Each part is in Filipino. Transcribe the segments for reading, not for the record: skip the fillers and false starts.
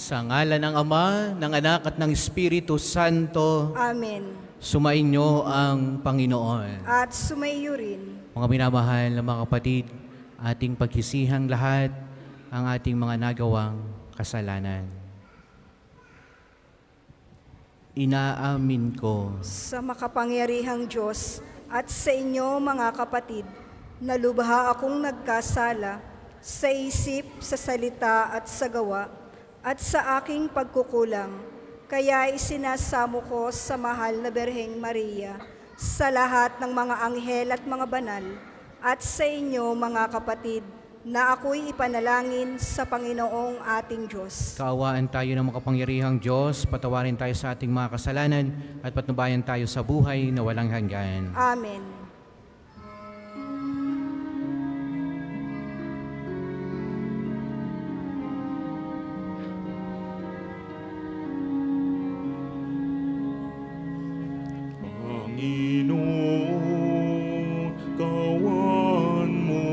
Sa ngalan ng Ama, ng Anak at ng Espiritu Santo, Amen. sumainyo ang Panginoon. At sumaiyo rin. Mga minamahal na mga kapatid, ating paghisihang lahat ang ating mga nagawang kasalanan. Inaamin ko Sa makapangyarihang Diyos at sa inyo mga kapatid, na lubha akong nagkasala sa isip, sa salita at sa gawa, at sa aking pagkukulang. Kaya isinasamo ko sa mahal na Birheng Maria, sa lahat ng mga anghel at mga banal, at sa inyo mga kapatid, na ako'y ipanalangin sa Panginoong ating Diyos. kaawaan tayo ng makapangyarihang Diyos, patawarin tayo sa ating mga kasalanan at patnubayan tayo sa buhay na walang hanggan. Amen. Panginoon, kawan mo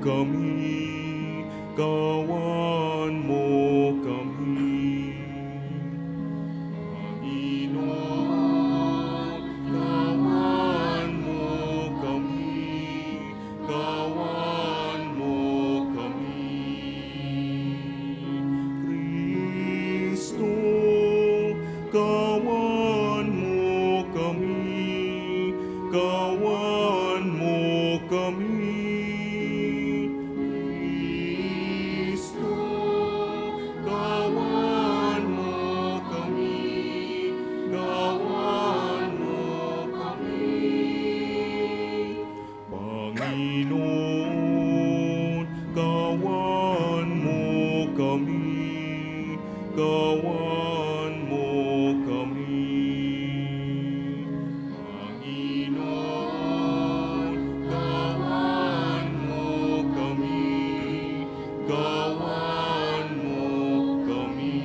kami, kawan mo kami. Panginoon, kawan mo kami, kawan mo kami. Kristo, kawan mo kami, kawan mo kami. Kristo, kawan mo kami, kawan mo kami. Panginoon, kawan mo kami, kawan mo kami. Panginoon, kawan mo kami, kawan mo kami.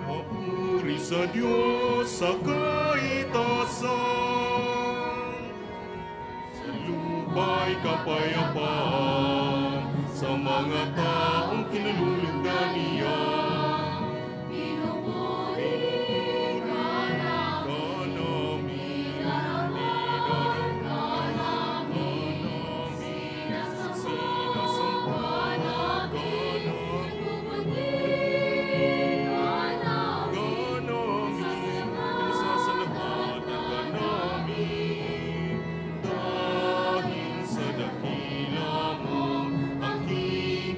Papuri sa Diyos sa kaitasan, sa lupa'y kapayapaan, sa mga taong kinalulugdan niya. Dahil sa dakila mo, aking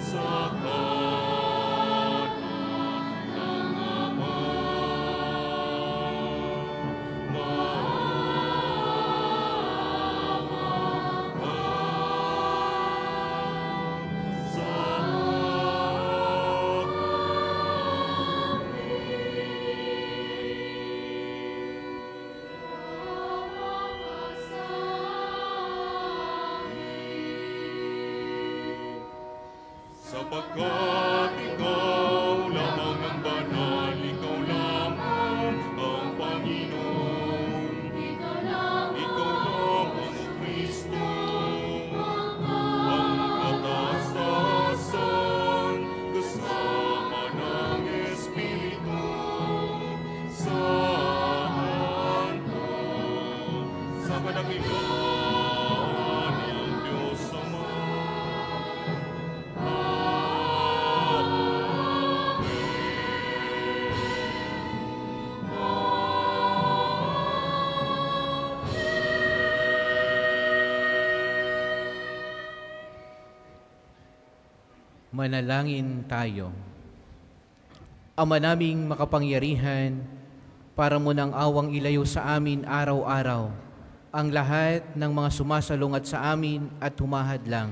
Sa sapagkat ikaw lamang ang banal, ikaw lamang ang Panginoon. Ikaw lamang, O Kristo, ang kataas-taasan, kasama ng Espiritu Santo, sa kadakilaan ng Diyos Ama. Manalangin tayo. Ama naming makapangyarihan, para mo ng awang ilayo sa amin araw-araw ang lahat ng mga sumasalungat sa amin at humahadlang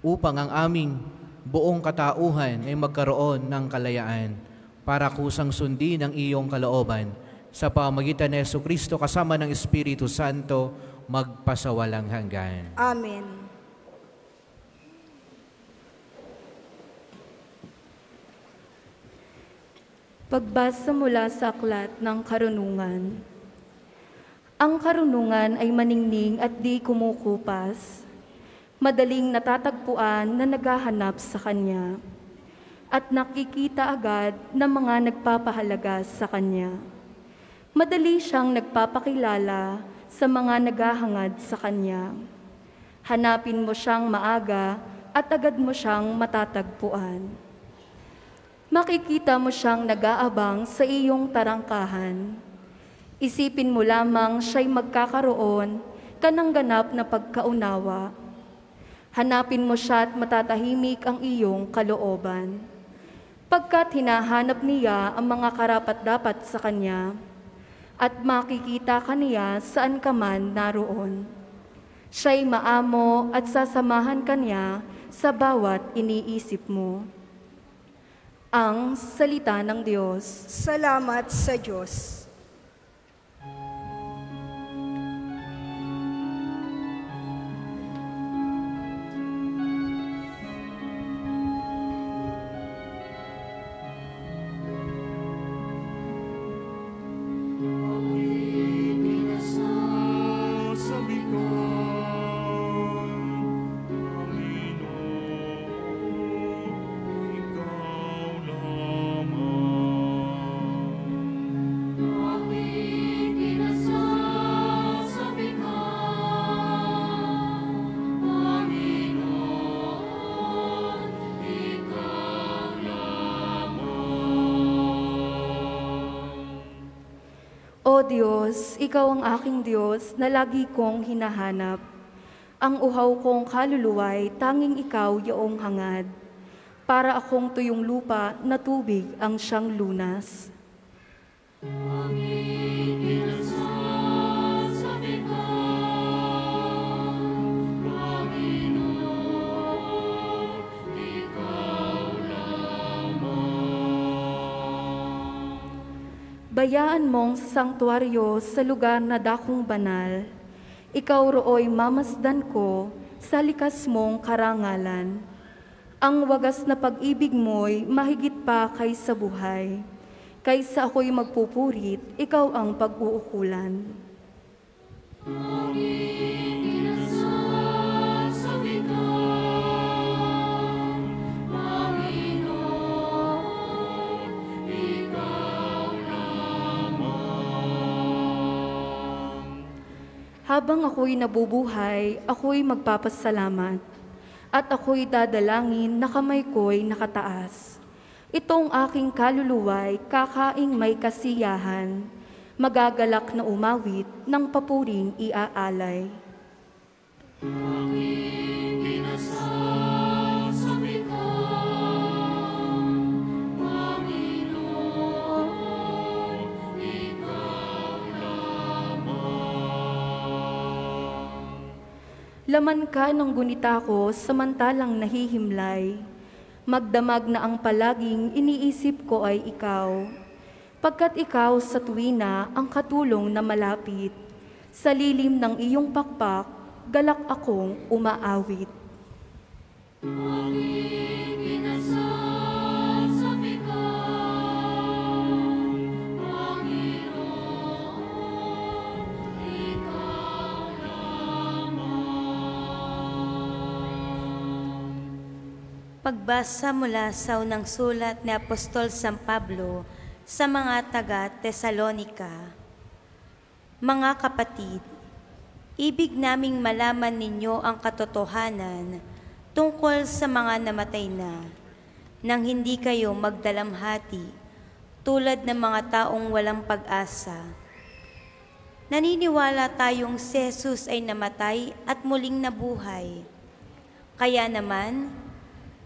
upang ang aming buong katauhan ay magkaroon ng kalayaan para kusang sundin ang iyong kalooban sa pamamagitan ni Jesucristo kasama ng Espiritu Santo magpasawalang hanggan. Amen. Pagbasa mula sa aklat ng karunungan. Ang karunungan ay maningning at di kumukupas, madaling natatagpuan na naghahanap sa kanya, at nakikita agad ng mga nagpapahalaga sa kanya. Madali siyang nagpapakilala sa mga naghahangad sa kanya. Hanapin mo siyang maaga at agad mo siyang matatagpuan. Makikita mo siyang nag-aabang sa iyong tarangkahan. Isipin mo lamang siya'y magkakaroon ka ng ganap na pagkaunawa. Hanapin mo siya at matatahimik ang iyong kalooban. Pagkat hinahanap niya ang mga karapat-dapat sa kanya, at makikita ka niya saan ka man naroon. Siya'y maamo at sasamahan ka niya sa bawat iniisip mo. Ang salita ng Diyos. Salamat sa Diyos. O Diyos, Ikaw ang aking Diyos na lagi kong hinahanap. Ang uhaw kong kaluluwa'y tanging Ikaw yaong hangad. Para akong tuyong lupa na tubig ang siyang lunas. Bayaan mong sa sanktuaryo sa lugar na dakong banal, ikaw roo'y mamasdan ko sa likas mong karangalan. Ang wagas na pag-ibig mo'y mahigit pa kaysa buhay, kaysa ako'y magpupurit, ikaw ang pag-uukulan. Habang ako'y nabubuhay, ako'y magpapasalamat, at ako'y dadalangin na kamay ko'y nakataas. Itong aking kaluluwa'y kakaing may kasiyahan, magagalak na umawit ng papuring iaalay. Laman ka ng gunita ko samantalang nahihimlay, magdamag na ang palaging iniisip ko ay ikaw. Pagkat ikaw sa tuwina ang katulong na malapit, sa lilim ng iyong pakpak, galak akong umaawit. Pagbasa mula sa unang sulat ni Apostol San Pablo sa mga taga-Tesalonika. Mga kapatid, ibig naming malaman ninyo ang katotohanan tungkol sa mga namatay na, nang hindi kayo magdalamhati tulad ng mga taong walang pag-asa. Naniniwala tayong si Jesus ay namatay at muling nabuhay. Kaya naman,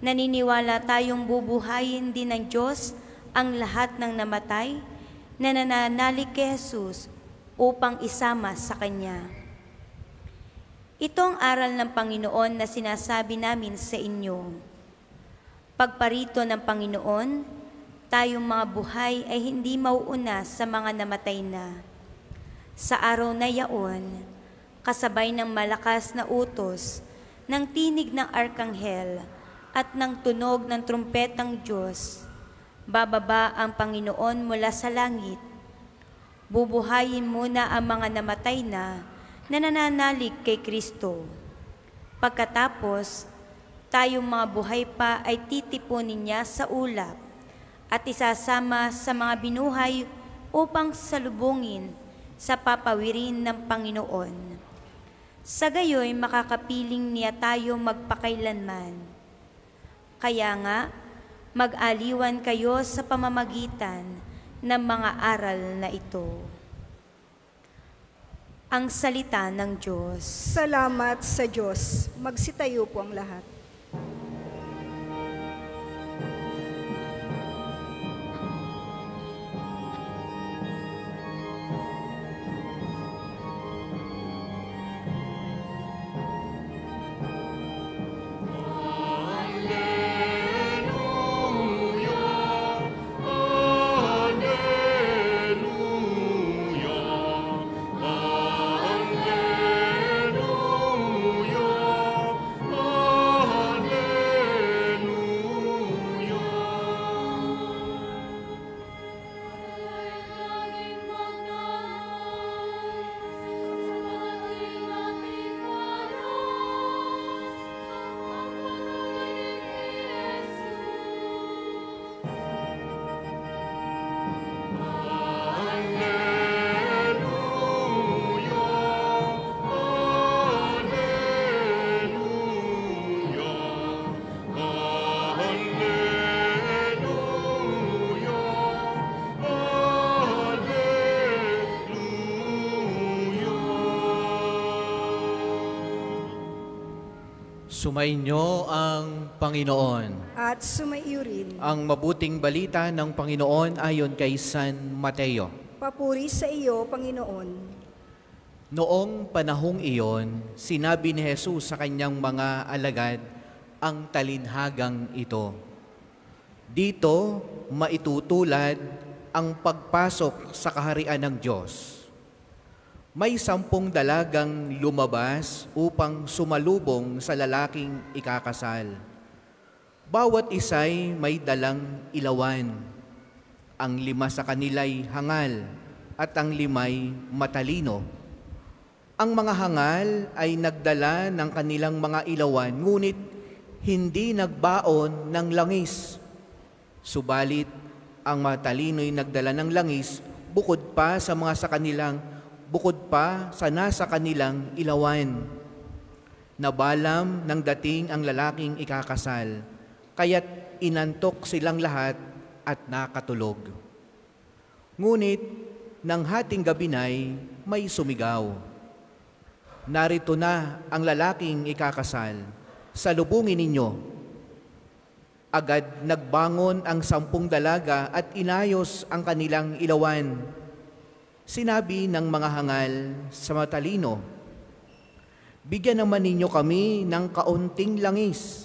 naniniwala tayong bubuhayin din ng Diyos ang lahat ng namatay na nananalig kay Jesus upang isama sa Kanya. Ito ang aral ng Panginoon na sinasabi namin sa inyo. Pagparito ng Panginoon, tayong mga buhay ay hindi mauuna sa mga namatay na. Sa araw na yaon, kasabay ng malakas na utos, ng tinig ng arkanghel, at ng tunog ng trumpetang Diyos, bababa ang Panginoon mula sa langit. Bubuhayin muna ang mga namatay na nananalig kay Kristo. Pagkatapos, tayong mga buhay pa ay titipunin niya sa ulap at isasama sa mga binuhay upang salubungin sa papawirin ng Panginoon. Sa gayoy makakapiling niya tayo magpakailanman. Kaya nga, mag-aliwan kayo sa pamamagitan ng mga aral na ito. Ang salita ng Diyos. Salamat sa Diyos. Magsitayo po ang lahat. Sumainyo ang Panginoon. At sumaiyo rin. Ang mabuting balita ng Panginoon ayon kay San Mateo. Papuri sa iyo, Panginoon. Noong panahong iyon, sinabi ni Jesus sa kanyang mga alagad ang talinhagang ito. Dito maitutulad ang pagpasok sa kaharian ng Diyos. May 10 dalagang lumabas upang sumalubong sa lalaking ikakasal. Bawat isa'y may dalang ilawan. Ang 5 sa kanila'y hangal at ang 5'ay matalino. Ang mga hangal ay nagdala ng kanilang mga ilawan, ngunit hindi nagbaon ng langis. Subalit, ang matalino'y nagdala ng langis bukod pa sa nasa kanilang ilawan. Nabalam ng dating ang lalaking ikakasal, kaya't inantok silang lahat at nakatulog. Ngunit, nang hating gabi na'y may sumigaw. Narito na ang lalaking ikakasal, salubungin ninyo. Agad nagbangon ang 10 dalaga at inayos ang kanilang ilawan. Sinabi ng mga hangal sa matalino, bigyan naman ninyo kami ng kaunting langis.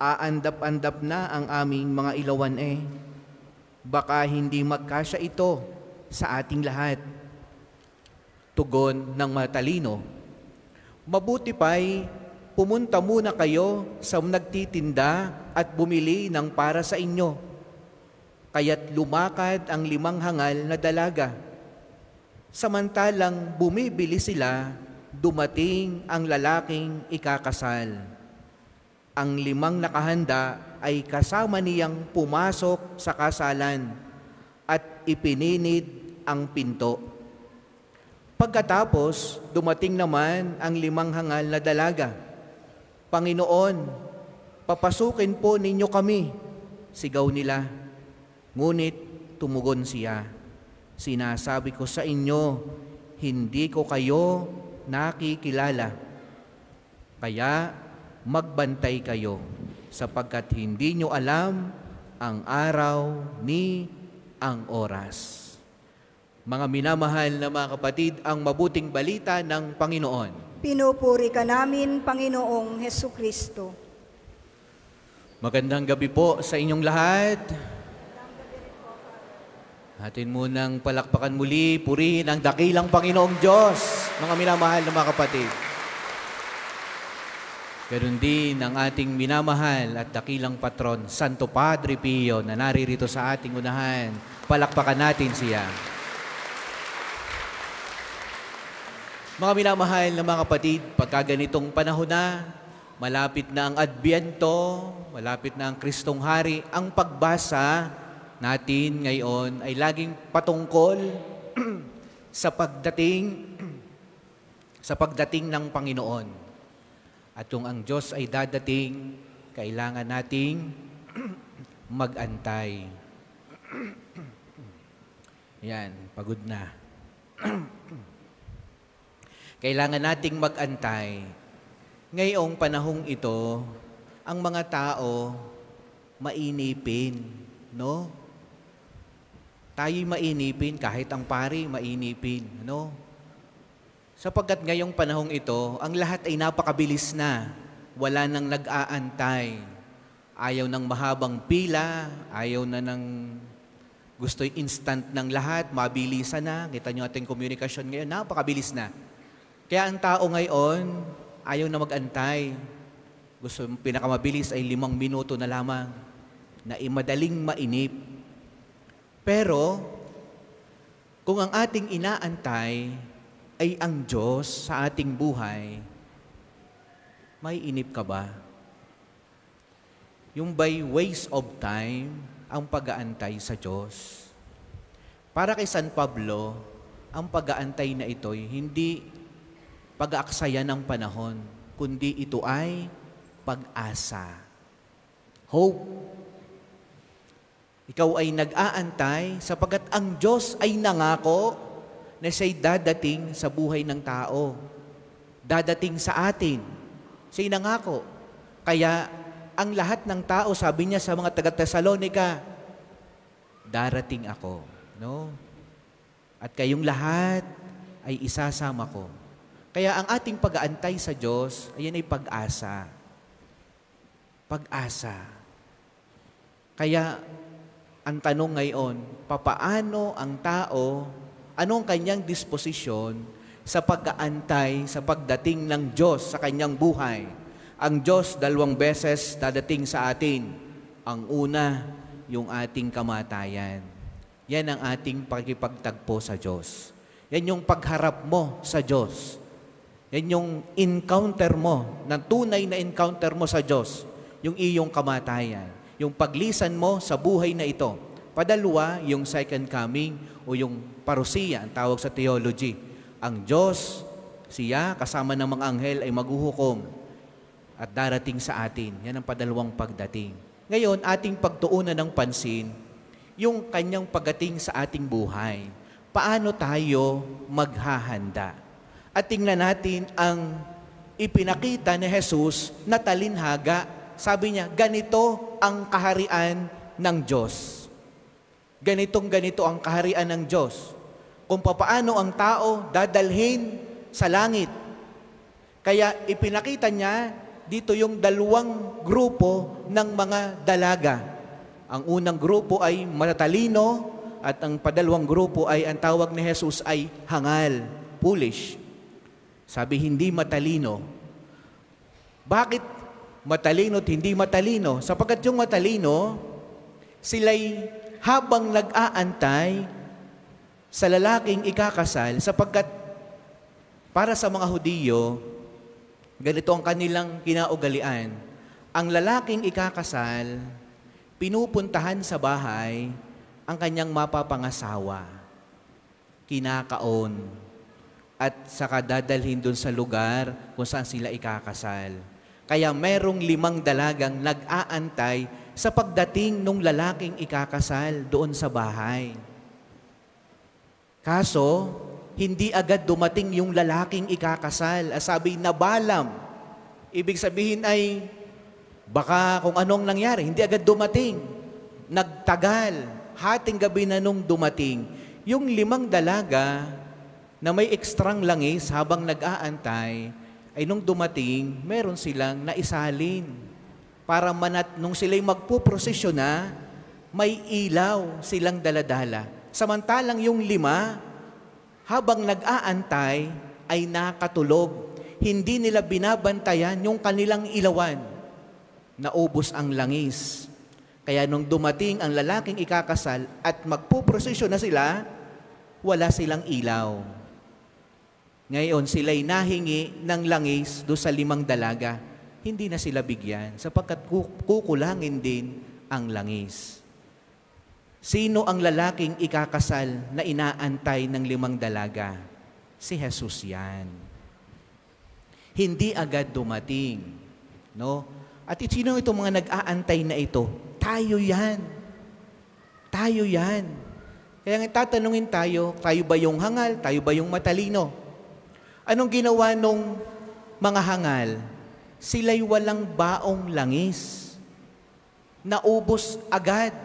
Aandap-andap na ang aming mga ilawan eh. Baka hindi magkasya ito sa ating lahat. Tugon ng matalino, mabuti pa'y pumunta muna kayo sa nagtitinda at bumili ng para sa inyo. Kaya't lumakad ang 5 hangal na dalaga. Samantalang bumibili sila, dumating ang lalaking ikakasal. Ang 5 nakahanda ay kasama niyang pumasok sa kasalan at ipinunid ang pinto. Pagkatapos, dumating naman ang 5 hangal na dalaga. Panginoon, papasukin po ninyo kami, sigaw nila. Ngunit tumugon siya, sinasabi ko sa inyo, hindi ko kayo nakikilala. Kaya magbantay kayo, sapagkat hindi nyo alam ang araw ni ang oras. Mga minamahal na mga kapatid, ang mabuting balita ng Panginoon. Pinupuri ka namin, Panginoong Hesukristo. Magandang gabi po sa inyong lahat. Atin munang palakpakan muli, purihin ang dakilang Panginoong Diyos, mga minamahal na mga kapatid. Ganun din ang ating minamahal at dakilang patron, Santo Padre Pio, na naririto sa ating unahan. Palakpakan natin siya. Mga minamahal na mga kapatid, pagka ganitong panahon na, malapit na ang Adbyento, malapit na ang Kristong Hari, ang pagbasa natin ngayon ay laging patungkol sa pagdating ng Panginoon. At kung ang Diyos ay dadating, kailangan nating mag-antay. Yan, pagod na. Kailangan nating mag-antay. Ngayong panahong ito, ang mga tao mainipin, no? Tayo'y mainipin, kahit ang pari mainipin, no? Sapagkat ngayong panahong ito, ang lahat ay napakabilis na. Wala nang nag-aantay. Ayaw ng mahabang pila, ayaw na ng gusto instant ng lahat, mabilisan na. Kita nyo ating komunikasyon ngayon, napakabilis na. Kaya ang tao ngayon, ayaw na mag-antay. Gusto, pinakamabilis ay 5 minuto na lamang na madaling mainip. Pero, kung ang ating inaantay ay ang Diyos sa ating buhay, may inip ka ba? Yung by waste of time, ang pag-aantay sa Diyos. Para kay San Pablo, ang pag-aantay na ito'y hindi pag-aaksaya ng panahon, kundi ito ay pag-asa. Hope. Ikaw ay nag-aantay sapagkat ang Diyos ay nangako na siya'y dadating sa buhay ng tao. Dadating sa atin. Siya'y nangako. Kaya ang lahat ng tao, sabi niya sa mga taga-Tesalonica, darating ako. No? At kayong lahat ay isasama ko. Kaya ang ating pag-aantay sa Diyos, ayan ay pag-asa. Pag-asa. Kaya, ang tanong ngayon, papaano ang tao, anong kanyang disposisyon sa pag-aantay sa pagdating ng Diyos sa kanyang buhay? Ang Diyos 2 beses dadating sa atin. Ang una, yung ating kamatayan. Yan ang ating pakikipagtagpo sa Diyos. Yan yung pagharap mo sa Diyos. Yan yung encounter mo, na tunay na encounter mo sa Diyos, yung iyong kamatayan, yung paglisan mo sa buhay na ito. Padalwa, yung second coming o yung parusia, ang tawag sa theology. Ang Diyos, siya, kasama ng mga anghel ay maghuhukom at darating sa atin. Yan ang padalawang pagdating. Ngayon, ating pagtuunan ng pansin, yung kanyang pagdating sa ating buhay. Paano tayo maghahanda? At tingnan natin ang ipinakita ni Jesus na talinhaga. Sabi niya, ganito ang kaharian ng Diyos. Ganito ang kaharian ng Diyos. Kung papaano ang tao dadalhin sa langit. Kaya ipinakita niya dito yung 2 grupo ng mga dalaga. Ang unang grupo ay matatalino at ang padalawang grupo ay ang tawag ni Jesus ay hangal, foolish. Sabi, hindi matalino. Bakit matalino at hindi matalino? Sapagkat yung matalino, sila'y habang nag-aantay sa lalaking ikakasal, sapagkat para sa mga Hudiyo, ganito ang kanilang kinaugalian. Ang lalaking ikakasal, pinupuntahan sa bahay ang kanyang mapapangasawa, kinakaon, at saka dadalhin doon sa lugar kung saan sila ikakasal. Kaya merong 5 dalagang nag-aantay sa pagdating ng lalaking ikakasal doon sa bahay. Kaso, hindi agad dumating yung lalaking ikakasal. Sabi, nabalam. Ibig sabihin ay, baka kung anong nangyari, hindi agad dumating. Nagtagal. Hating gabi na nung dumating. Yung 5 dalaga na may ekstrang langis habang nag-aantay, ay nung dumating, meron silang naisalin. Para nung sila'y magpuprosesyon na, may ilaw silang daladala. Samantalang yung 5, habang nag-aantay, ay nakatulog. Hindi nila binabantayan yung kanilang ilawan. Naubos ang langis. Kaya nung dumating ang lalaking ikakasal at magpuprosesyon na sila, wala silang ilaw. Ngayon, sila'y nahingi ng langis do sa 5 dalaga. Hindi na sila bigyan sapagkat kukulangin din ang langis. Sino ang lalaking ikakasal na inaantay ng 5 dalaga? Si Jesus yan. Hindi agad dumating. No? At sino itong mga nag-aantay na ito? Tayo yan. Tayo yan. Kaya nga tatanungin tayo ba yung hangal? Tayo ba yung matalino? Anong ginawa nung mga hangal? Sila'y walang baong langis. Naubos agad.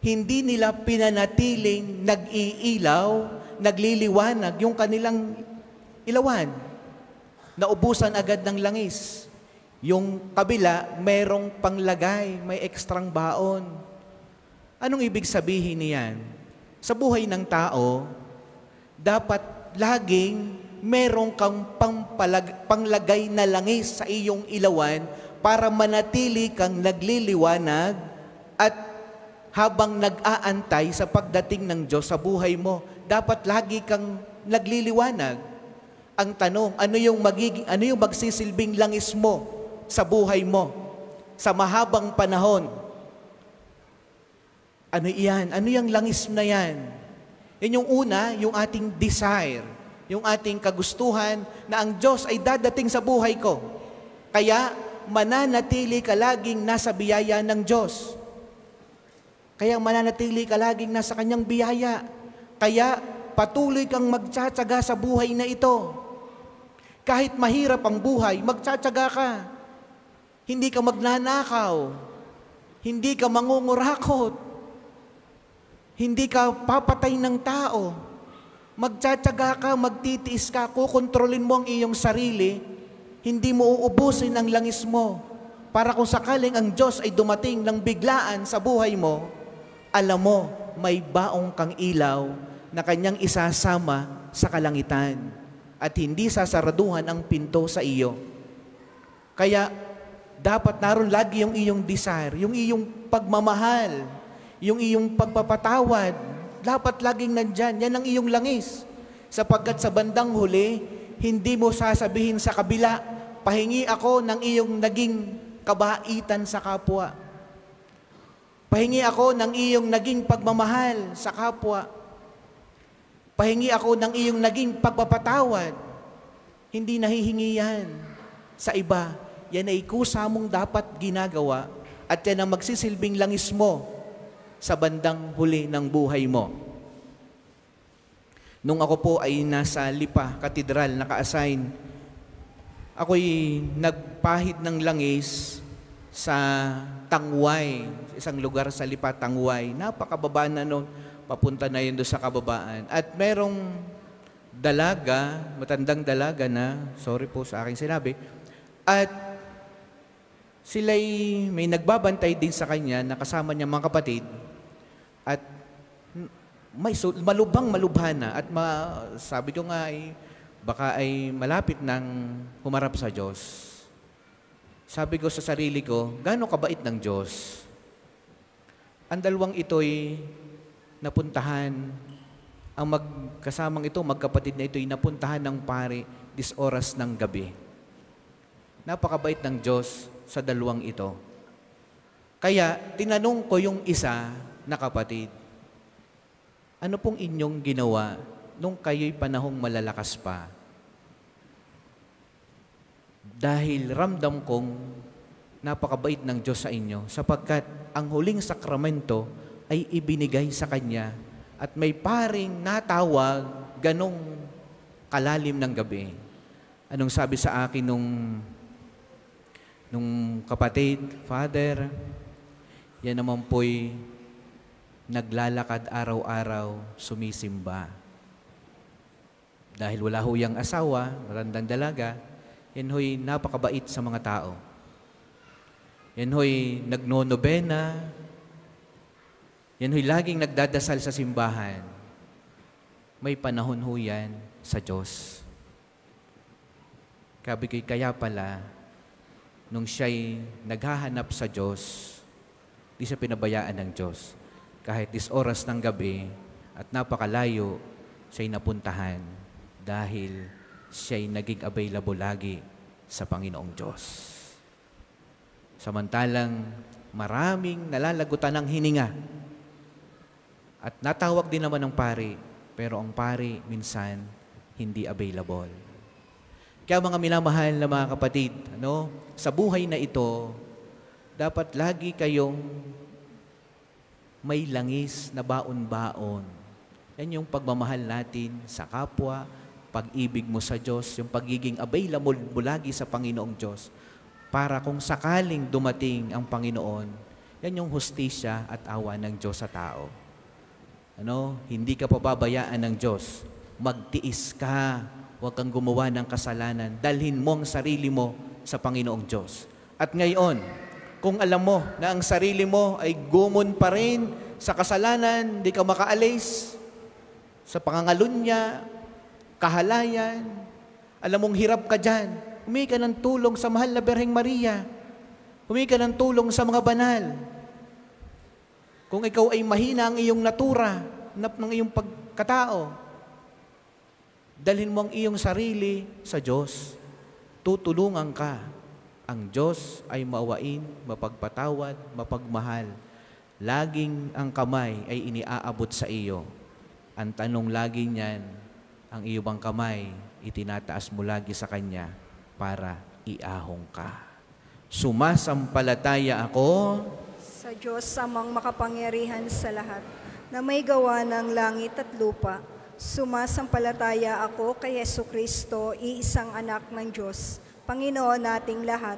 Hindi nila pinanatiling nag-iilaw, nagliliwanag yung kanilang ilawan. Naubusan agad ng langis. Yung kabila, merong panglagay, may ekstrang baon. Anong ibig sabihin niyan? Sa buhay ng tao, dapat laging merong kang panglagay na langis sa iyong ilawan para manatili kang nagliliwanag at habang nag-aantay sa pagdating ng Diyos sa buhay mo, dapat lagi kang nagliliwanag. Ang tanong, ano yung magsisilbing langis mo sa buhay mo sa mahabang panahon? Ano iyan? Ano yung langis na yan? Yan yung una, yung ating desire, yung ating kagustuhan na ang Diyos ay dadating sa buhay ko. Kaya mananatili ka laging nasa biyaya ng Diyos. Kaya mananatili ka laging nasa Kanyang biyaya. Kaya patuloy kang magtsatsaga sa buhay na ito. Kahit mahirap ang buhay, magtsatsaga ka. Hindi ka magnanakaw. Hindi ka mangungurakot. Hindi ka papatay ng tao. Magtsatsaga ka, magtitiis ka, kukontrolin mo ang iyong sarili. Hindi mo uubusin ang langis mo. Para kung sakaling ang Diyos ay dumating ng biglaan sa buhay mo, alam mo, may baong kang ilaw na Kanyang isasama sa kalangitan at hindi sasaraduhan ang pinto sa iyo. Kaya, dapat naroon lagi yung iyong desire, yung iyong pagmamahal, yung iyong pagpapatawad. Dapat laging nandyan. Yan ang iyong langis. Sapagkat sa bandang huli, hindi mo sasabihin sa kabila, pahingi ako ng iyong naging kabaitan sa kapwa. Pahingi ako ng iyong naging pagmamahal sa kapwa. Pahingi ako ng iyong naging pagpapatawad. Hindi nahihingi yan sa iba. Yan ay kusa mong dapat ginagawa at yan ang magsisilbing langis mo sa bandang huli ng buhay mo. Nung ako po ay nasa Lipa Katedral, naka-assign, ako'y nagpahid ng langis sa Tangway, isang lugar sa Lipa, Tangway. Napakababa na noon, papunta na yun doon sa kababaan. At merong dalaga, matandang dalaga na, sorry po sa aking sinabi, at sila'y may nagbabantay din sa kanya na kasama niya mga kapatid at may malubhana at sabi ko nga ay baka ay malapit nang humarap sa Diyos. Sabi ko sa sarili ko, gaano kabait ng Diyos? Ang dalawang ito'y napuntahan, ang magkasamang ito, magkapatid na ito'y napuntahan ng pare 10 oras ng gabi. Napakabait ng Diyos. sa dalawang ito. Kaya tinanong ko yung isa na kapatid, ano pong inyong ginawa nung kayo'y panahong malalakas pa? Dahil ramdam kong napakabait ng Diyos sa inyo, sapagkat ang huling sakramento ay ibinigay sa Kanya at may paring natawag ganong kalalim ng gabi. Anong sabi sa akin nung kapatid, Father, yan naman po'y naglalakad araw-araw, sumisimba. Dahil wala ho yang asawa, matandang dalaga, yan ho'y napakabait sa mga tao. Yan ho'y nagnonobena, yan ho'y laging nagdadasal sa simbahan. May panahon ho yan sa Diyos. Sabi ko'y kaya pala, nung siya'y naghahanap sa Diyos, di siya pinabayaan ng Diyos. Kahit 10 oras ng gabi at napakalayo, siya'y napuntahan dahil siya'y naging available lagi sa Panginoong Diyos. Samantalang maraming nalalagutan ng hininga at natawag din naman ng pari, pero ang pari minsan hindi available. Kaya mga minamahal na mga kapatid, sa buhay na ito, dapat lagi kayong may langis na baon-baon. Yan yung pagmamahal natin sa kapwa, pag-ibig mo sa Diyos, yung pagiging available mo lagi sa Panginoong Diyos, para kung sakaling dumating ang Panginoon, yan yung hustisya at awa ng Diyos sa tao. Hindi ka pababayaan ng Diyos. Magtiis ka, huwag kang gumawa ng kasalanan, dalhin mo ang sarili mo sa Panginoong Diyos. At ngayon, kung alam mo na ang sarili mo ay gumon pa rin sa kasalanan, hindi ka makaalis sa pangangalunya, kahalayan, alam mong hirap ka dyan, humingi ka ng tulong sa mahal na Birheng Maria. Humingi ka ng tulong sa mga banal. Kung ikaw ay mahina ang iyong natura, ng iyong pagkatao, dalhin mo ang iyong sarili sa Diyos. Tutulungan ka. Ang Diyos ay maawain, mapagpatawad, mapagmahal. Laging ang kamay ay iniaabot sa iyo. Ang tanong lagi niyan, ang iyo bang kamay, itinataas mo lagi sa Kanya para iahong ka. Sumasampalataya ako sa Diyos amang makapangyarihan sa lahat, na may gawa ng langit at lupa. Sumasampalataya ako kay Jesucristo, iisang anak ng Diyos, Panginoon nating lahat.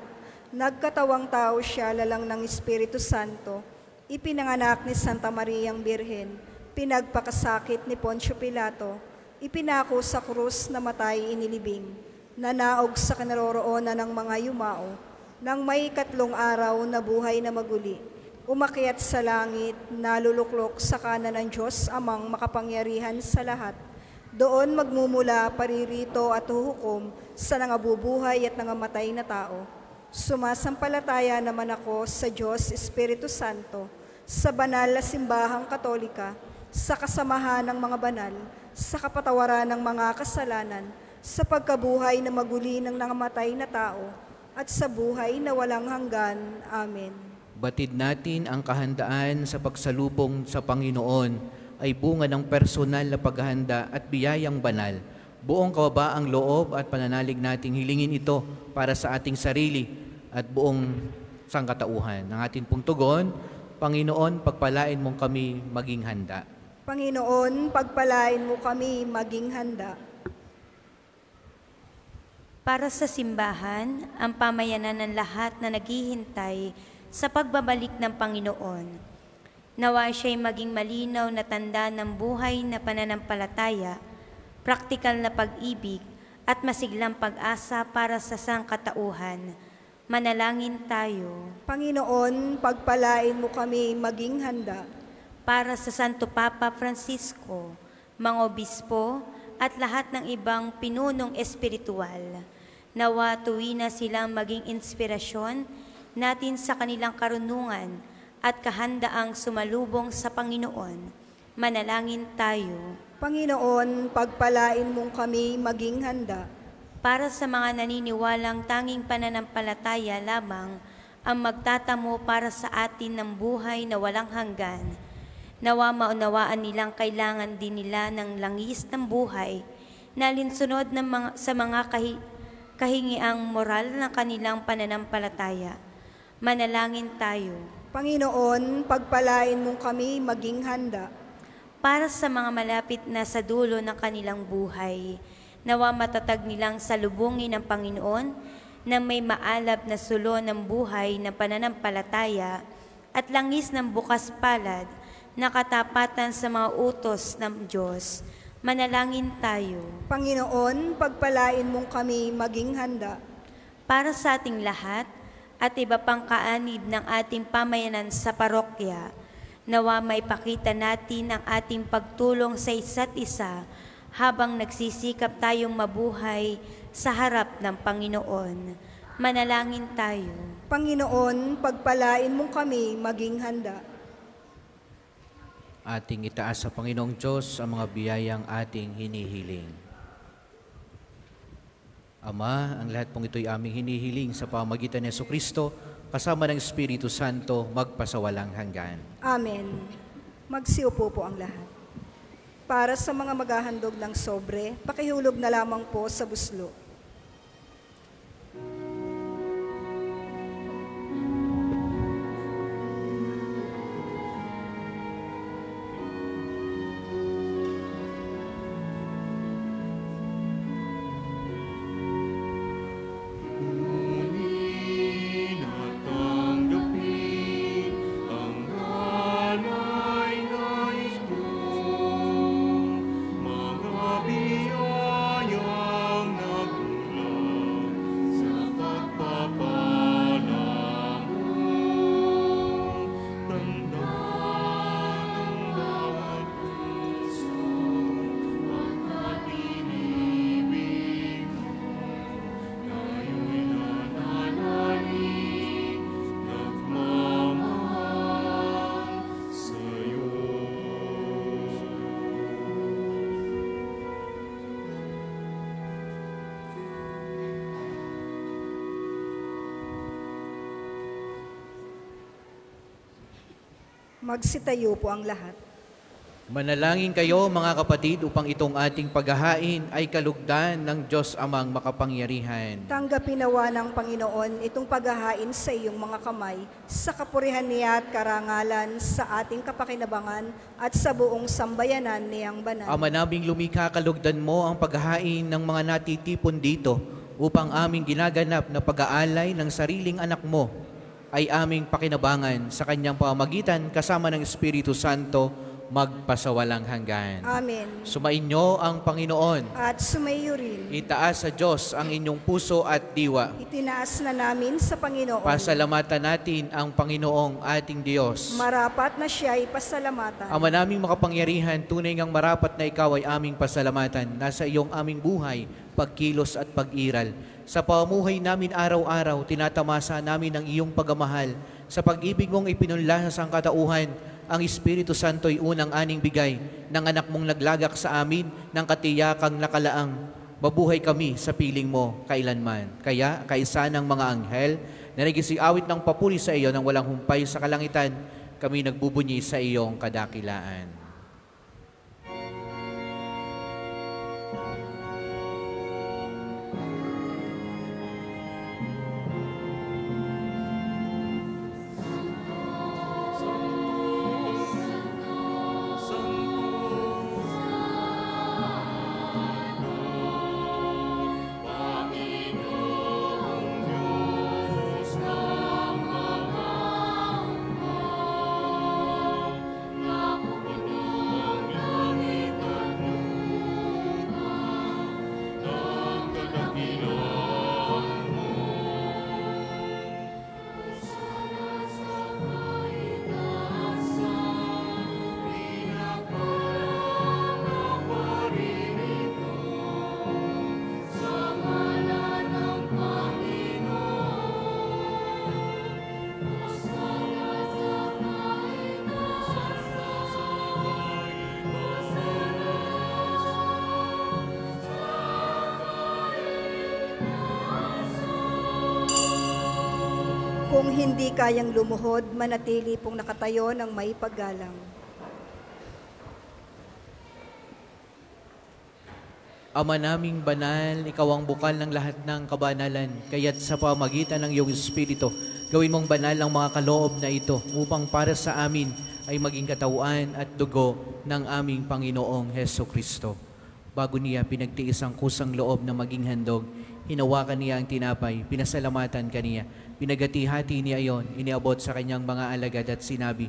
Nagkatawang tao siya, lalang ng Espiritu Santo, ipinanganak ni Santa Mariang Birhen, pinagpakasakit ni Poncio Pilato, ipinako sa krus, namatay, inilibing, nanaog sa kinaroroonan ng mga yumao, nang may 3 araw na buhay na maguli, umakyat sa langit, naluluklok sa kanan ng Diyos amang makapangyarihan sa lahat. Doon magmumula, paririto at huhukom sa nangabubuhay at nangamatay na tao. Sumasampalataya naman ako sa Diyos Espiritu Santo, sa banal na simbahang katolika, sa kasamahan ng mga banal, sa kapatawaran ng mga kasalanan, sa pagkabuhay na maguli ng nangamatay na tao, at sa buhay na walang hanggan. Amen. Batid natin ang kahandaan sa pagsalubong sa Panginoon ay bunga ng personal na paghahanda at biyayang banal. Buong kababaang loob at pananalig nating hilingin ito para sa ating sarili at buong sangkatauhan. Ang ating pong tugon, Panginoon, pagpalain mong kami maging handa. Panginoon, pagpalain mo kami maging handa. Para sa simbahan, ang pamayanan ng lahat na naghihintay sa pagbabalik ng Panginoon. Nawa siya'y maging malinaw na tanda ng buhay na pananampalataya, praktikal na pag-ibig, at masiglang pag-asa para sa sangkatauhan. Manalangin tayo. Panginoon, pagpalain mo kami maging handa. Para sa Santo Papa Francisco, mga obispo, at lahat ng ibang pinunong espiritual, nawa tuwi na silang maging inspirasyon natin sa kanilang karunungan at kahandaang sumalubong sa Panginoon. Manalangin tayo. Panginoon, pagpalain mong kami maging handa. Para sa mga naniniwalang tanging pananampalataya lamang ang magtatamo para sa atin ng buhay na walang hanggan. Nawa maunawaan nilang kailangan din nila ng langis ng buhay na alinsunod sa mga kahingiang moral ng kanilang pananampalataya. Manalangin tayo. Panginoon, pagpalain mong kami maging handa. Para sa mga malapit na sa dulo ng kanilang buhay, nawa matatag nilang salubungin ng Panginoon na may maalab na sulo ng buhay na pananampalataya at langis ng bukas palad na katapatan sa mga utos ng Diyos. Manalangin tayo. Panginoon, pagpalain mong kami maging handa. Para sa ating lahat at iba pang kaanib ng ating pamayanan sa parokya, nawa maipakita natin ang ating pagtulong sa isa't isa habang nagsisikap tayong mabuhay sa harap ng Panginoon. Manalangin tayo. Panginoon, pagpalain mong kami maging handa. Ating itaas sa Panginoong Diyos ang mga biyayang ating hinihiling. Ama, ang lahat pong ito'y aming hinihiling sa pamamagitan ni Jesucristo, kasama ng Espiritu Santo, magpasawalang hanggan. Amen. Magsiupo po ang lahat. Para sa mga maghahandog ng sobre, pakihulog na lamang po sa buslo. Magsitayo po ang lahat. Manalangin kayo mga kapatid upang itong ating paghahain ay kalugdan ng Diyos Amang makapangyarihan. Tanggapin nawa ng Panginoon itong paghahain sa iyong mga kamay, sa kapurihan niya at karangalan, sa ating kapakinabangan at sa buong sambayanan niyang banal. Ama naming lumikha, kalugdan mo ang paghahain ng mga natitipon dito upang aming ginaganap na pag-aalay ng sariling anak mo ay aming pakinabangan sa kanyang pamamagitan kasama ng Espiritu Santo magpasawalang hanggan. Amen. Sumainyo ang Panginoon. At sumaiyo rin. Itaas sa Diyos ang inyong puso at diwa. Itinaas na namin sa Panginoon. Pasalamatan natin ang Panginoong ating Diyos. Marapat na siya ay pasalamatan. Ama naming makapangyarihan, tunay ngang marapat na ikaw ay aming pasalamatan. Nasa iyong aming buhay, pagkilos at pag-iral. Sa pamuhay namin araw-araw, tinatamasa namin ang iyong pagmamahal. Sa pag-ibig mong ipinunla sa sangkatauhan, ang Espiritu Santo'y unang aning bigay ng anak mong naglagak sa amin ng katiyakang nakalaang. Mabuhay kami sa piling mo kailanman. Kaya, kaisa ng mga anghel, na nagisiawit ng papuri sa iyo ng walang humpay sa kalangitan, kami nagbubunyi sa iyong kadakilaan. Kung hindi kayang lumuhod, manatili pong nakatayo ng may paggalang. Ama naming banal, ikaw ang bukal ng lahat ng kabanalan, kaya't sa pamagitan ng iyong Espiritu, gawin mong banal ang mga kaloob na ito upang para sa amin ay maging katawan at dugo ng aming Panginoong Heso Kristo. Bago niya pinagtiis ang kusang loob na maging handog, hinawakan niya ang tinapay, pinasalamatan kaniya, pinagati-hati niya iyon, iniabot sa kanyang mga alagad at sinabi,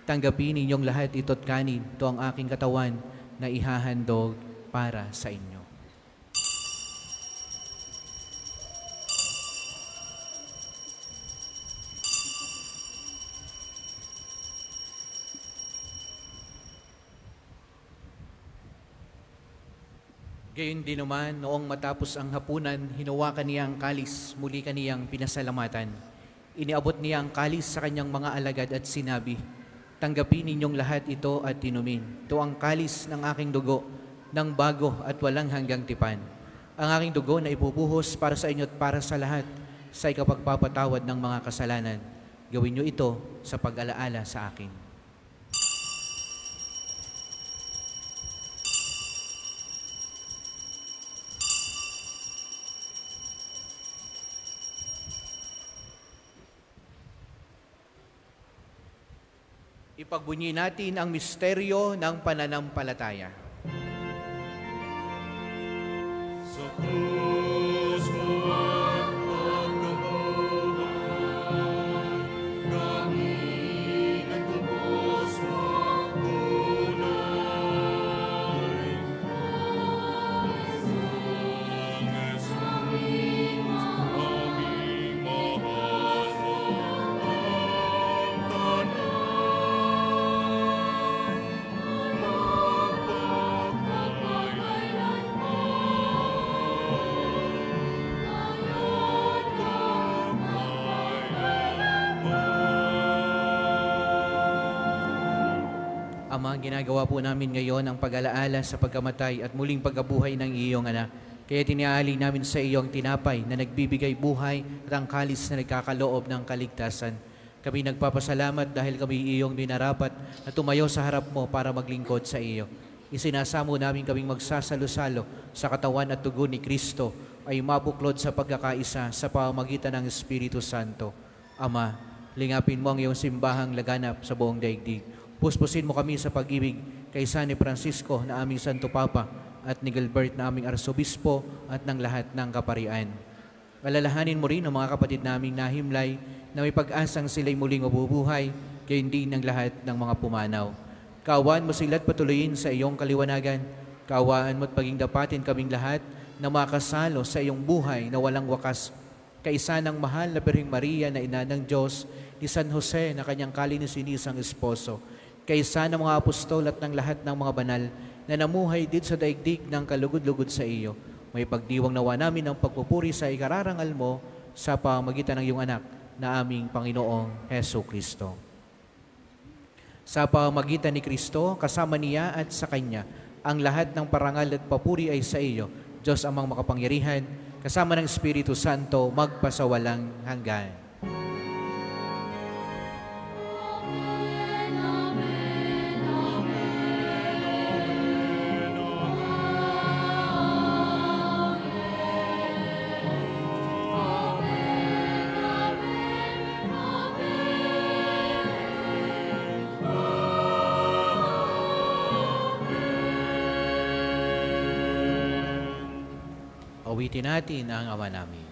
"Tanggapin ninyong lahat ito't kanin, ito ang aking katawan na ihahandog para sa inyo." Gayon din naman, noong matapos ang hapunan, hinawakan niya ang kalis, muli kaniyang pinasalamatan. Iniabot niya ang kalis sa kanyang mga alagad at sinabi, "Tanggapin ninyong lahat ito at inumin. Ito ang kalis ng aking dugo, ng bago at walang hanggang tipan. Ang aking dugo na ibubuhos para sa inyo at para sa lahat sa ikapagpapatawad ng mga kasalanan. Gawin niyo ito sa pag-alaala sa akin." Ipagbunyi natin ang misteryo ng pananampalataya. Sa krus mo at pagkabuhay, kami nagtubos mong tunay. Jesus, aming mahal mo ang tanan. Ama, ginagawa po namin ngayon ang pag-alaala sa pagkamatay at muling pagkabuhay ng iyong anak. Kaya tiniaalay namin sa iyong tinapay na nagbibigay buhay at ang kalis na nagkakaloob ng kaligtasan. Kami nagpapasalamat dahil kami iyong dinarapat na tumayo sa harap mo para maglingkod sa iyo. Isinasamo namin kaming magsasalo-salo sa katawan at dugo ni Kristo ay mabuklod sa pagkakaisa sa pamamagitan ng Espiritu Santo. Ama, lingapin mo ang iyong simbahang laganap sa buong daigdig. Puspusin mo kami sa pag-ibig kay San Francisco na aming Santo Papa at ni Gilbert na aming Arsobispo at ng lahat ng kaparian. Alalahanin mo rin ang mga kapatid naming nahimlay na may pag-asang sila'y muling mabubuhay, gayon din ng lahat ng mga pumanaw. Kaawaan mo sila't patuloyin sa iyong kaliwanagan. Kaawaan mo at paging dapatin kaming lahat na makasalo sa iyong buhay na walang wakas. Kaisa ng mahal na Birheng Maria na ina ng Diyos, ni San Jose na kanyang kalinisan-isang esposo, kaisa ng mga apostol at ng lahat ng mga banal na namuhay dito sa daigdig ng kalugod-lugod sa iyo. May pagdiwang nawa namin ang pagpupuri sa ikararangal mo sa pamamagitan ng iyong anak na aming Panginoong Heso Kristo. Sa pamamagitan ni Kristo, kasama niya at sa Kanya, ang lahat ng parangal at papuri ay sa iyo, Diyos amang makapangyarihan, kasama ng Espiritu Santo, magpasawalang hanggan. Awitin natin ang Ama namin.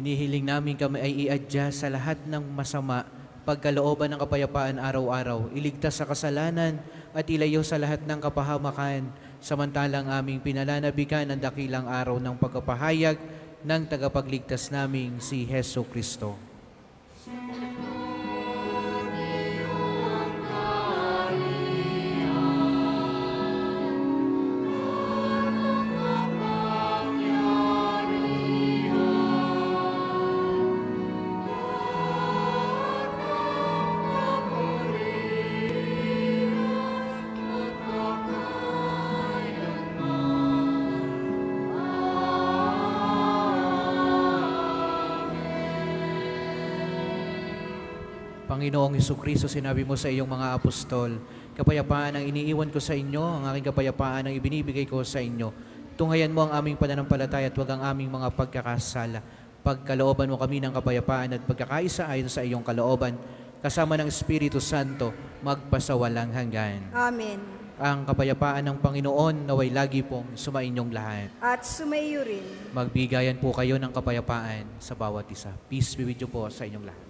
Hinihiling namin kami ay iadya sa lahat ng masama, pagkalooban ng kapayapaan araw-araw, iligtas sa kasalanan at ilayo sa lahat ng kapahamakan, samantalang aming pinalanabikan ang dakilang araw ng pagkapahayag ng tagapagligtas naming si Heso Kristo. Panginoong Hesukristo, sinabi mo sa iyong mga apostol, kapayapaan ang iniiwan ko sa inyo, ang aking kapayapaan ang ibinibigay ko sa inyo. Tunghayan mo ang aming pananampalataya at huwag ang aming mga pagkakasala. Pagkalooban mo kami ng kapayapaan at pagkakaisa ayon sa iyong kalooban, kasama ng Espiritu Santo, magpasawalang hanggan. Amen. Ang kapayapaan ng Panginoon naway lagi pong sumainyong lahat. At sumaiyo rin. Magbigayan po kayo ng kapayapaan sa bawat isa. Peace be with you po sa inyong lahat.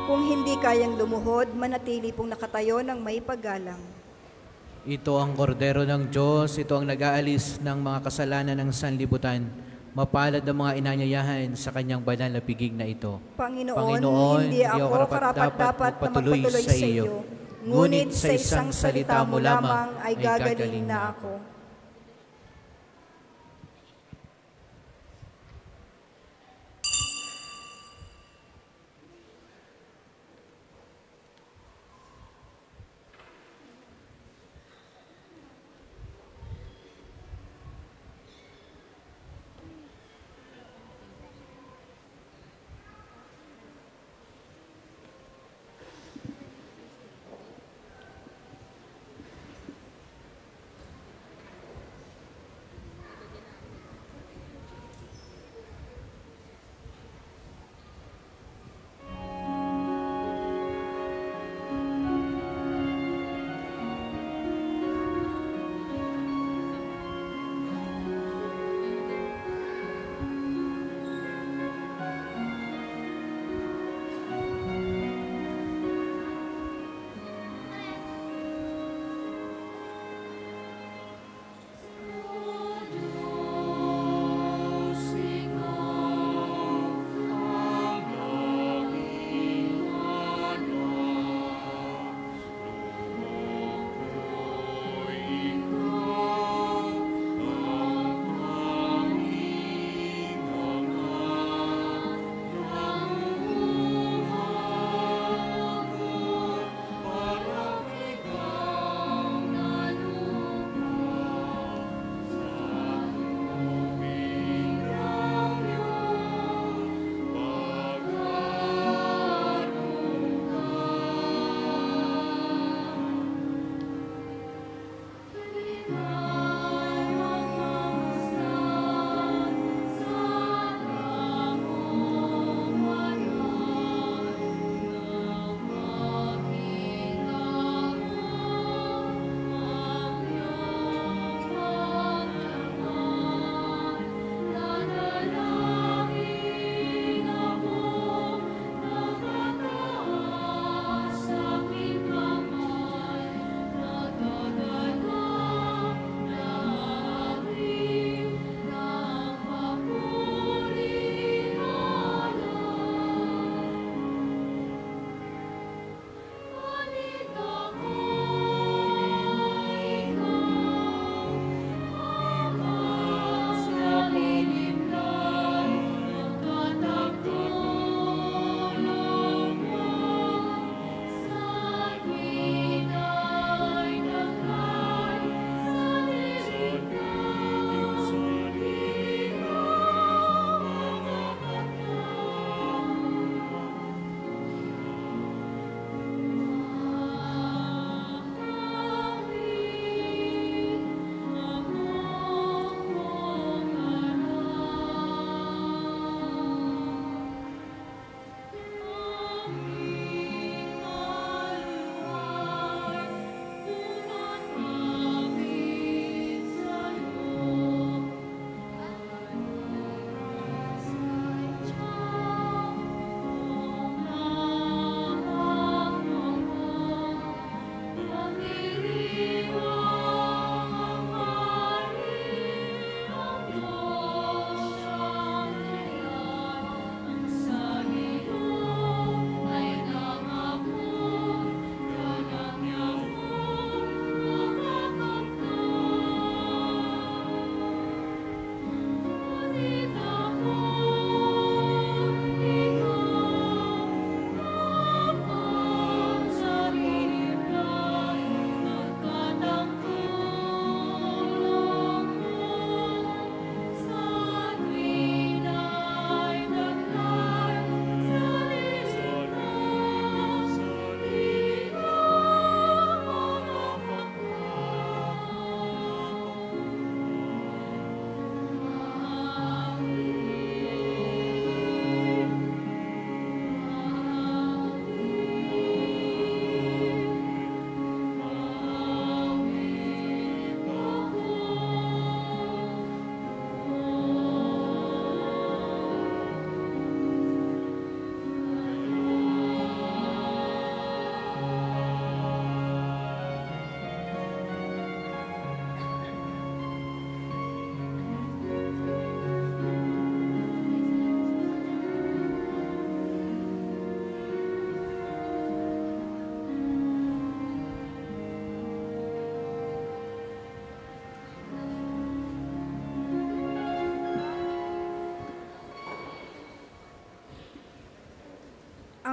Kung hindi kayang lumuhod, manatili pong nakatayo ng may paggalang. Ito ang kordero ng Diyos, ito ang nag-aalis ng mga kasalanan ng sanlibutan. Mapalad ang mga inanyayahan sa kanyang banal na piging na ito. Panginoon, hindi ako karapat-dapat na magpatuloy sa iyo. Ngunit sa isang salita mo lamang ay gagaling na ako.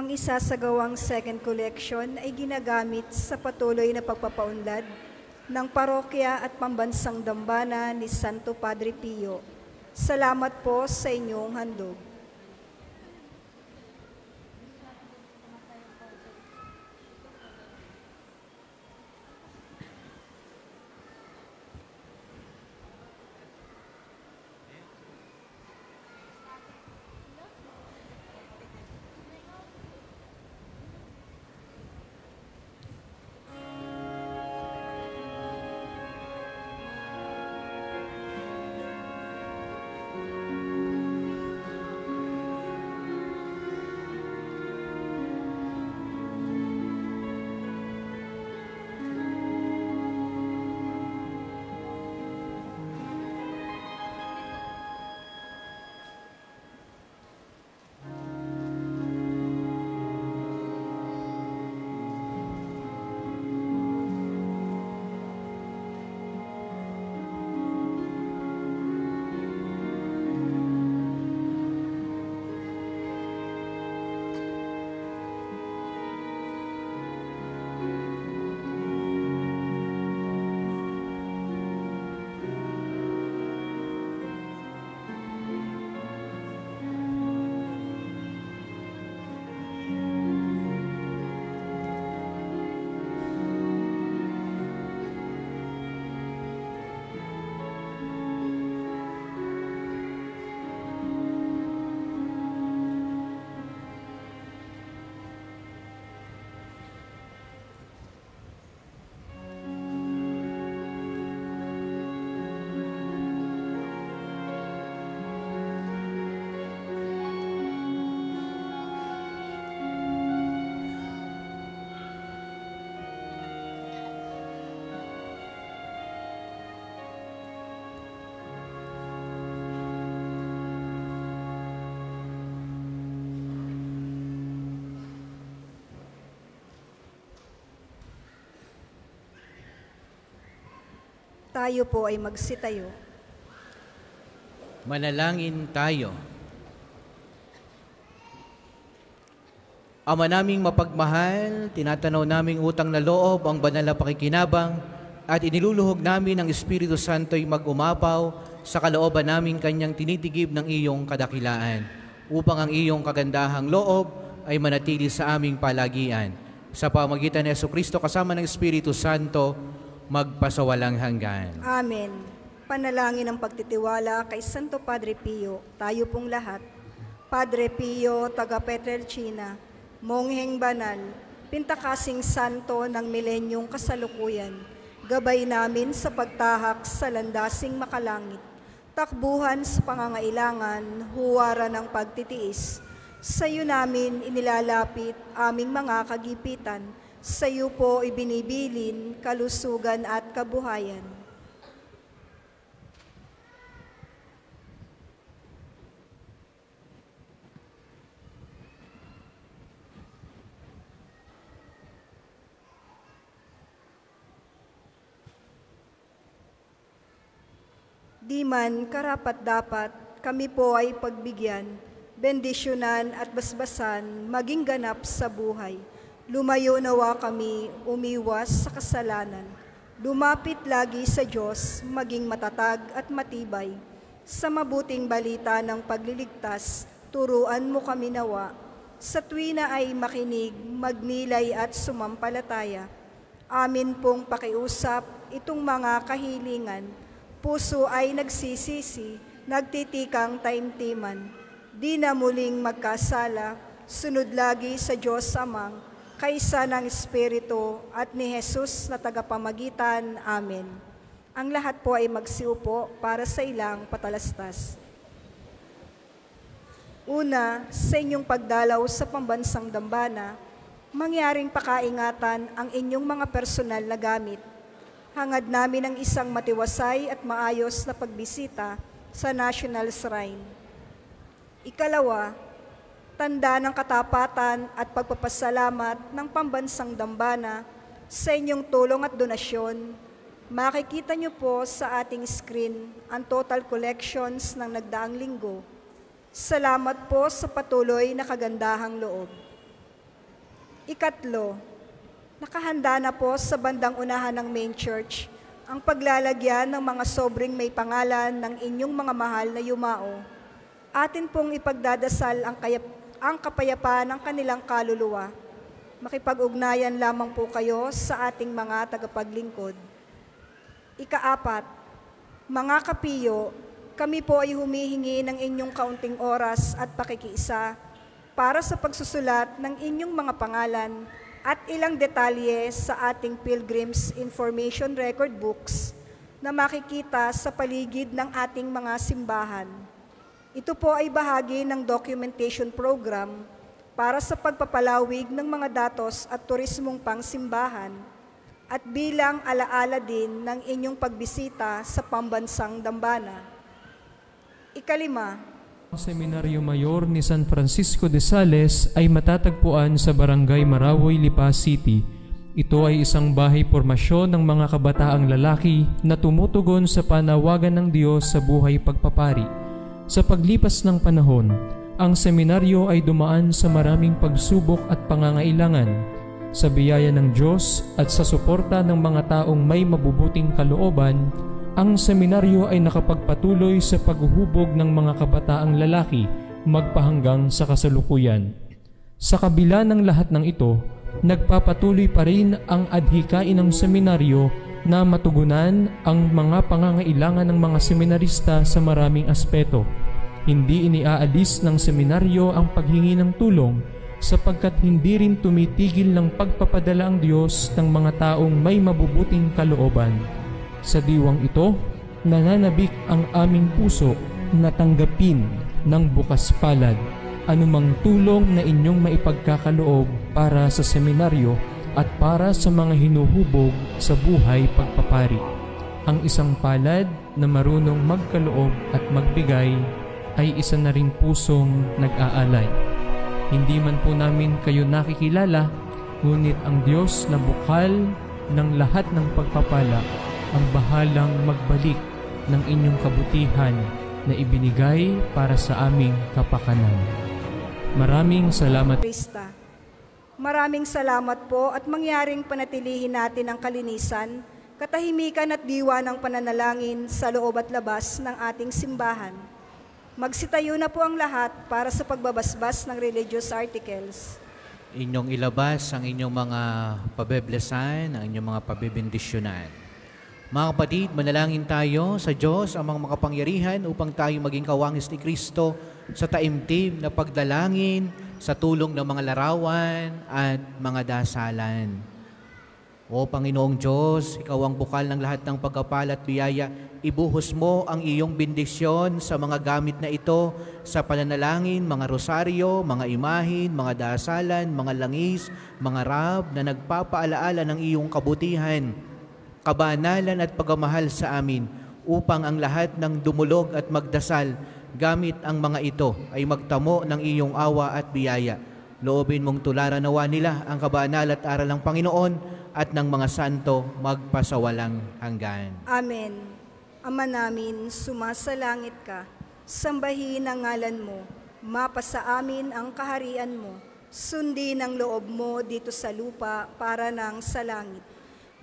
Ang isasagawang second collection ay ginagamit sa patuloy na pagpapaunlad ng parokya at pambansang dambana ni Santo Padre Pio. Salamat po sa inyong handog. Tayo po ay magsitayo. Manalangin tayo. Ama naming mapagmahal, tinatanaw naming utang na loob ang banal na pakikinabang at iniluluhog namin ang Espiritu Santo'y mag-umapaw sa kalooban naming kanyang tinitigib ng iyong kadakilaan upang ang iyong kagandahang loob ay manatili sa aming palagian. Sa pamagitan ni Jesucristo kasama ng Espiritu Santo, magpasawalang hanggan. Amen. Panalangin ng pagtitiwala kay Santo Padre Pio, tayo pong lahat. Padre Pio, taga Petrelcina, mongheng banal, pintakasing santo ng milenyong kasalukuyan, gabay namin sa pagtahak sa landasing makalangit, takbuhan sa pangangailangan, huwara ng pagtitiis. Sa iyo namin inilalapit aming mga kagipitan, sa iyo po ibinibilin kalusugan at kabuhayan. Di man karapat-dapat kami po ay pagbigyan, bendisyonan at basbasan maging ganap sa buhay. Lumayo nawa kami, umiwas sa kasalanan. Lumapit lagi sa Diyos, maging matatag at matibay. Sa mabuting balita ng pagliligtas, turuan mo kami nawa. Sa tuwina ay makinig, magnilay at sumampalataya. Amin pong pakiusap itong mga kahilingan. Puso ay nagsisisi, nagtitikang taimtiman. Di na muling magkasala, sunod lagi sa Diyos Amang, kaysa ng Espiritu at ni Jesus na tagapamagitan. Amen. Ang lahat po ay magsiupo para sa ilang patalastas. Una, sa inyong pagdalaw sa pambansang dambana, mangyaring pakaingatan ang inyong mga personal na gamit. Hangad namin ang isang matiwasay at maayos na pagbisita sa National Shrine. Ikalawa, tanda ng katapatan at pagpapasalamat ng pambansang dambana sa inyong tulong at donasyon. Makikita niyo po sa ating screen ang total collections ng nagdaang linggo. Salamat po sa patuloy na kagandahang loob. Ikatlo, nakahanda na po sa bandang unahan ng main church ang paglalagyan ng mga sobring may pangalan ng inyong mga mahal na yumao. Atin pong ipagdadasal ang kapayapaan ng kanilang kaluluwa. Makipag-ugnayan lamang po kayo sa ating mga tagapaglingkod. Ikaapat, mga kapiyo, kami po ay humihingi ng inyong kaunting oras at pakikiisa para sa pagsusulat ng inyong mga pangalan at ilang detalye sa ating Pilgrim's Information Record Books na makikita sa paligid ng ating mga simbahan. Ito po ay bahagi ng documentation program para sa pagpapalawig ng mga datos at turismong pangsimbahan at bilang alaala din ng inyong pagbisita sa pambansang dambana. Ikalima, Ang Seminaryo Mayor ni San Francisco de Sales ay matatagpuan sa Barangay Marawoy, Lipa City. Ito ay isang bahay pormasyon ng mga kabataang lalaki na tumutugon sa panawagan ng Diyos sa buhay pagpapari. Sa paglipas ng panahon, ang seminaryo ay dumaan sa maraming pagsubok at pangangailangan. Sa biyaya ng Diyos at sa suporta ng mga taong may mabubuting kalooban, ang seminaryo ay nakapagpatuloy sa paghuhubog ng mga kabataang lalaki magpahanggang sa kasalukuyan. Sa kabila ng lahat ng ito, nagpapatuloy pa rin ang adhikain ng seminaryo na matugunan ang mga pangangailangan ng mga seminarista sa maraming aspeto. Hindi iniaalis ng seminaryo ang paghingi ng tulong sapagkat hindi rin tumitigil ng pagpapadala ang Diyos ng mga taong may mabubuting kalooban. Sa diwang ito, nananabik ang aming puso na tanggapin ng bukas palad anumang tulong na inyong maipagkakaloob para sa seminaryo at para sa mga hinuhubog sa buhay pagpapari. Ang isang palad na marunong magkaloob at magbigay ay isa na ring pusong nag-aalay. Hindi man po namin kayo nakikilala, ngunit ang Diyos na bukal ng lahat ng pagpapala ang bahalang magbalik ng inyong kabutihan na ibinigay para sa aming kapakanan. Maraming salamat. Krista. Maraming salamat po at mangyaring panatilihin natin ang kalinisan, katahimikan at diwa ng pananalangin sa loob at labas ng ating simbahan. Magsitayo na po ang lahat para sa pagbabasbas ng religious articles. Inyong ilabas ang inyong mga pabeblesan, ang inyong mga pabibindisyonan. Mga kapatid, manalangin tayo sa Diyos ang mga makapangyarihan upang tayo maging kawangis ni Kristo sa taimtim na pagdalangin sa tulong ng mga larawan at mga dasalan. O Panginoong Diyos, Ikaw ang bukal ng lahat ng pagkapala at biyaya. Ibuhos mo ang iyong bendisyon sa mga gamit na ito sa pananalangin, mga rosaryo, mga imahin, mga dasalan, mga langis, mga rab na nagpapaalaala ng iyong kabutihan, kabanalan at pagmamahal sa amin upang ang lahat ng dumulog at magdasal gamit ang mga ito ay magtamo ng iyong awa at biyaya. Loobin mong tularan nawa nila ang kabanal at aral ng Panginoon at ng mga santo magpasawalang hanggan. Amen. Ama namin, sumasalangit ka, sambahin ang ngalan mo, mapasa amin ang kaharian mo, sundin ang loob mo dito sa lupa para nang sa langit.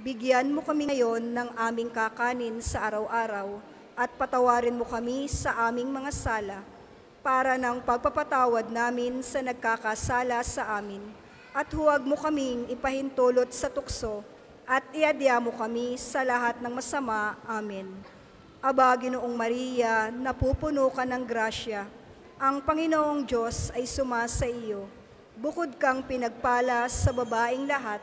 Bigyan mo kami ngayon ng aming kakanin sa araw-araw at patawarin mo kami sa aming mga sala para ng pagpapatawad namin sa nagkakasala sa amin. At huwag mo kaming ipahintulot sa tukso at iadya mo kami sa lahat ng masama. Amen. Aba, Ginoong Maria, napupuno ka ng grasya. Ang Panginoong Diyos ay sumasa iyo. Bukod kang pinagpala sa babaeng lahat,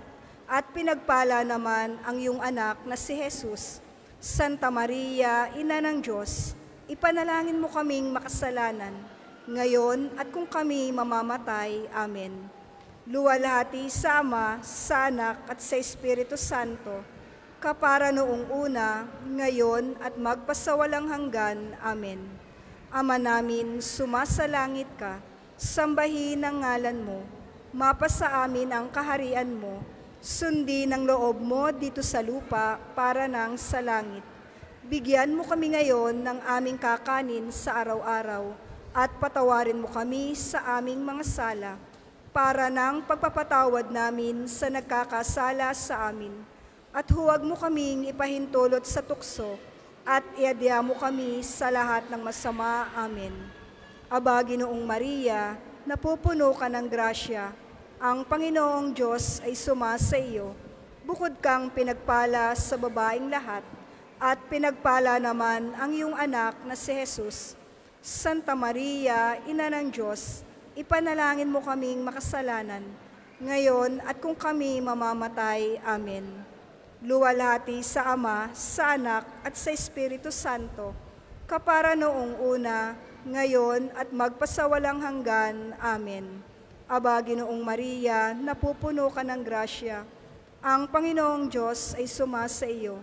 at pinagpala naman ang iyong anak na si Jesus. Santa Maria, Ina ng Diyos, ipanalangin mo kaming makasalanan, ngayon at kung kami mamamatay. Amen. Luwalhati sa Ama, sa Anak at sa Espiritu Santo, kapara noong una, ngayon at magpasawalang hanggan. Amen. Ama namin, sumasalangit ka, sambahin ang ngalan mo, mapasa amin ang kaharian mo, sundin ang loob mo dito sa lupa para nang sa langit. Bigyan mo kami ngayon ng aming kakanin sa araw-araw at patawarin mo kami sa aming mga sala para ng pagpapatawad namin sa nagkakasala sa amin. At huwag mo kaming ipahintulot sa tukso at iadya mo kami sa lahat ng masama. Amen. Aba, Ginoong Maria, napupuno ka ng grasya, ang Panginoong Diyos ay sumasa iyo. Bukod kang pinagpala sa babaeng lahat, at pinagpala naman ang iyong anak na si Jesus. Santa Maria, Ina ng Diyos, ipanalangin mo kaming makasalanan, ngayon at kung kami mamamatay. Amen. Luwalhati sa Ama, sa Anak, at sa Espiritu Santo, kapara noong una, ngayon at magpasawalang hanggan. Amen. Aba, Ginoong Maria, napupuno ka ng grasya, ang Panginoong Diyos ay sumasa iyo.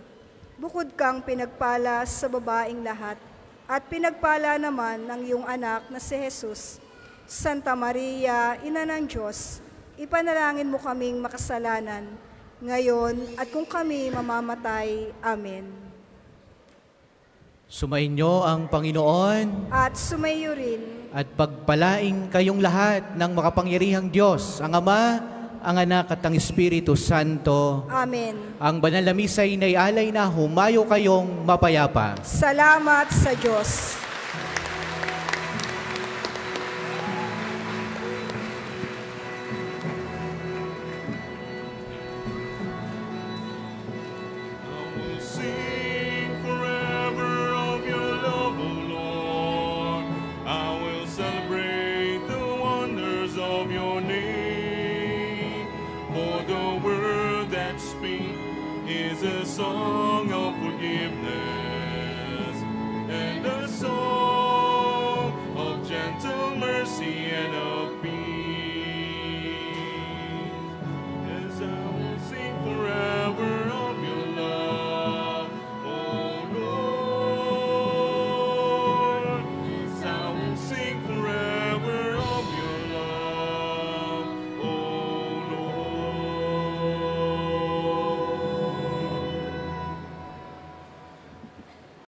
Bukod kang pinagpala sa babaeng lahat, at pinagpala naman ng iyong anak na si Jesus. Santa Maria, Ina ng Diyos, ipanalangin mo kaming makasalanan, ngayon at kung kami mamamatay. Amen. Sumainyo ang Panginoon At sumayo rin at pagpalaing kayong lahat ng makapangyarihang Diyos, ang Ama, ang Anak at ang Espiritu Santo. Amen. Ang banal na misa ay naialay na humayo kayong mapayapa. Salamat sa Diyos. I will sing forever of your love, O Lord. I will celebrate the wonders of your name. For the word that speaks is a song of